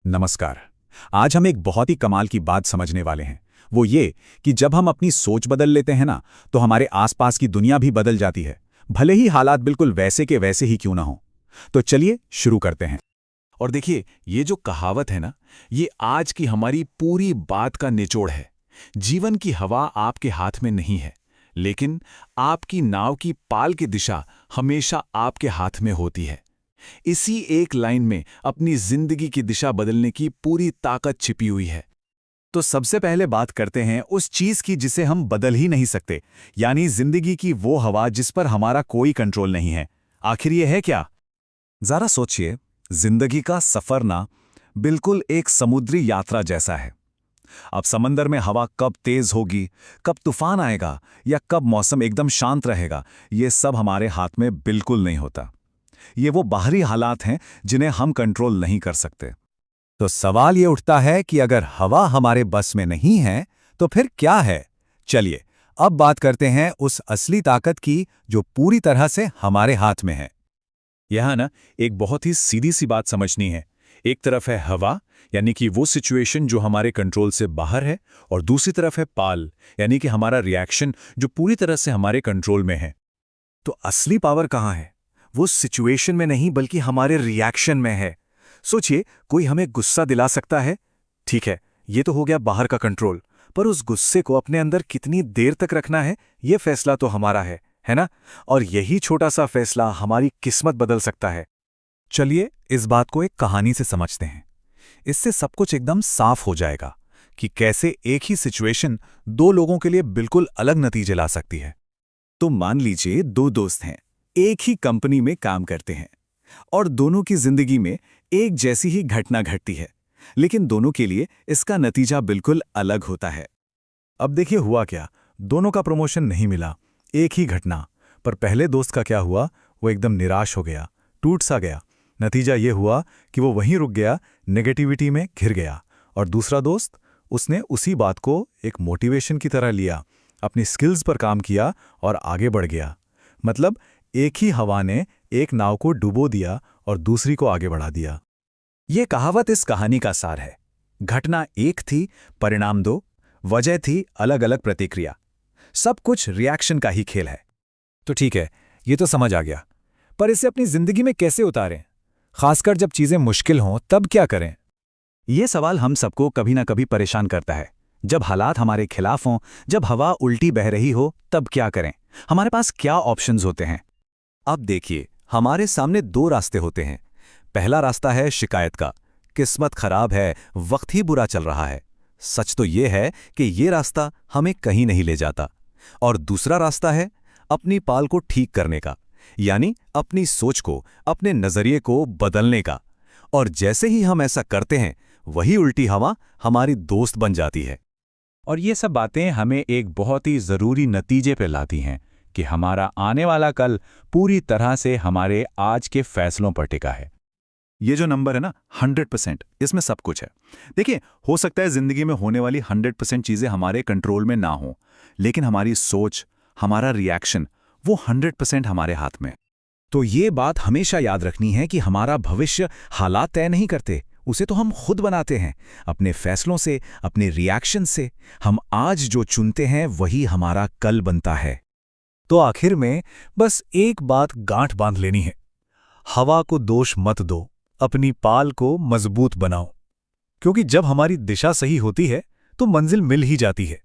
नमस्कार। आज हम एक बहुत ही कमाल की बात समझने वाले हैं। वो ये कि जब हम अपनी सोच बदल लेते हैं ना, तो हमारे आसपास की दुनिया भी बदल जाती है, भले ही हालात बिल्कुल वैसे के वैसे ही क्यों ना हो। तो चलिए शुरू करते हैं। और देखिए, ये जो कहावत है ना, ये आज की हमारी पूरी बात का निचोड़ है। जीवन की हवा आपके हाथ में नहीं है, लेकिन आपकी नाव की पाल की दिशा हमेशा आपके हाथ में होती है। इसी एक लाइन में अपनी जिंदगी की दिशा बदलने की पूरी ताकत छिपी हुई है। तो सबसे पहले बात करते हैं उस चीज की जिसे हम बदल ही नहीं सकते, यानी जिंदगी की वो हवा जिस पर हमारा कोई कंट्रोल नहीं है। आखिर ये है क्या? जरा सोचिए, जिंदगी का सफर ना बिल्कुल एक समुद्री यात्रा जैसा है। अब समंदर में हवा कब तेज होगी, कब तूफान आएगा या कब मौसम एकदम शांत रहेगा, ये सब हमारे हाथ में बिल्कुल नहीं होता। ये वो बाहरी हालात हैं जिन्हें हम कंट्रोल नहीं कर सकते। तो सवाल ये उठता है कि अगर हवा हमारे बस में नहीं है, तो फिर क्या है? चलिए, अब बात करते हैं उस असली ताकत की जो पूरी तरह से हमारे हाथ में है। यहाँ ना एक बहुत ही सीधी सी बात समझनी है। एक तरफ है हवा, यानी कि वो सिचुएशन जो हमारे कंट्रोल से बाहर है, और दूसरी तरफ है पाल, यानी कि हमारा रिएक्शन जो पूरी तरह से हमारे कंट्रोल में है। तो असली पावर कहाँ है? वो सिचुएशन में नहीं बल्कि हमारे रिएक्शन में है। सोचिए, कोई हमें गुस्सा दिला सकता है। ठीक है, ये तो हो गया बाहर का कंट्रोल, पर उस गुस्से को अपने अंदर कितनी देर तक रखना है, ये फैसला तो हमारा है ना? और यही छोटा सा फैसला हमारी किस्मत बदल सकता है। चलिए इस बात को एक कहानी से समझते हैं। इससे सब कुछ एकदम साफ हो जाएगा कि कैसे एक ही सिचुएशन दो लोगों के लिए बिल्कुल अलग नतीजे ला सकती है। तो मान लीजिए दो दोस्त हैं, एक ही कंपनी में काम करते हैं और दोनों की जिंदगी में एक जैसी ही घटना घटती है, लेकिन दोनों के लिए इसका नतीजा बिल्कुल अलग होता है। अब देखिए हुआ क्या, दोनों का प्रमोशन नहीं मिला, एक ही घटना। पर पहले दोस्त का क्या हुआ, वो एकदम निराश हो गया, टूट सा गया। नतीजा ये हुआ कि वो वहीं रुक गया, नेगेटिविटी में घिर गया। और दूसरा दोस्त, उसने उसी बात को एक मोटिवेशन की तरह लिया, अपनी स्किल्स पर काम किया और आगे बढ़ गया। मतलब एक ही हवा ने एक नाव को डुबो दिया और दूसरी को आगे बढ़ा दिया। ये कहावत इस कहानी का सार है। घटना एक थी, परिणाम दो, वजह थी अलग अलग प्रतिक्रिया। सब कुछ रिएक्शन का ही खेल है। तो ठीक है, ये तो समझ आ गया, पर इसे अपनी जिंदगी में कैसे उतारें? खासकर जब चीजें मुश्किल हों तब क्या करें? ये सवाल हम सबको कभी ना कभी परेशान करता है। जब हालात हमारे खिलाफ हों, जब हवा उल्टी बह रही हो, तब क्या करें? हमारे पास क्या ऑप्शंस होते हैं? अब देखिए, हमारे सामने दो रास्ते होते हैं। पहला रास्ता है शिकायत का, किस्मत खराब है, वक्त ही बुरा चल रहा है। सच तो ये है कि ये रास्ता हमें कहीं नहीं ले जाता। और दूसरा रास्ता है अपनी पाल को ठीक करने का, यानी अपनी सोच को, अपने नजरिए को बदलने का। और जैसे ही हम ऐसा करते हैं, वही उल्टी हवा हमारी दोस्त बन जाती है। और ये सब बातें हमें एक बहुत ही ज़रूरी नतीजे पे लाती हैं कि हमारा आने वाला कल पूरी तरह से हमारे आज के फैसलों पर टिका है। ये जो नंबर है ना, 100%, इसमें सब कुछ है। देखिए, हो सकता है जिंदगी में होने वाली 100% चीजें हमारे कंट्रोल में ना हो, लेकिन हमारी सोच, हमारा रिएक्शन, वो 100% हमारे हाथ में। तो ये बात हमेशा याद रखनी है कि हमारा भविष्य हालात तय नहीं करते, उसे तो हम खुद बनाते हैं। अपने फैसलों से, अपने रिएक्शन से। हम आज जो चुनते हैं वही हमारा कल बनता है। तो आखिर में बस एक बात गांठ बांध लेनी है, हवा को दोष मत दो, अपनी पाल को मजबूत बनाओ। क्योंकि जब हमारी दिशा सही होती है तो मंजिल मिल ही जाती है।